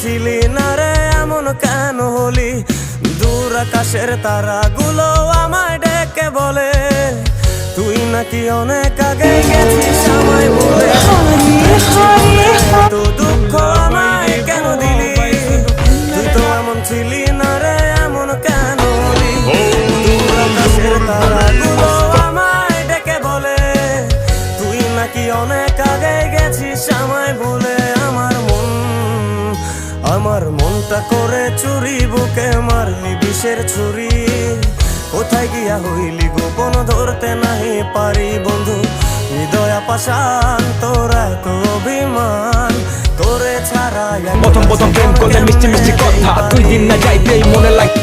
ছিলি না রে এমন কেন হলি? দূর আকাশের তারাগুলো আমায় ডেকে বলে তুই নাকি অনেক আগে গেছিস আমায় বলে। তো দুঃখ আমায় কেন দিলি? তুই তো এমন ছিলি না রে এমন কেন হলি? দূর আকাশের তারাগুলো আমায় ডেকে বলে তুই নাকি অনেক আগে গেছিস আমায় বলে। আমার মনটা করে চুরি, বুকে মারলি বিষের ছুরি। কোথায় গিয়া হইলি গোপন ধরতে নাহি পারি বন্ধু। হৃদয় পাষাণ তোরা তো অভিমান, তোরে ছাড়া প্রথম প্রথম প্রেম করলে মিষ্টি মিষ্টি কথা, 2 দিন না যাইতেই মনে লাগে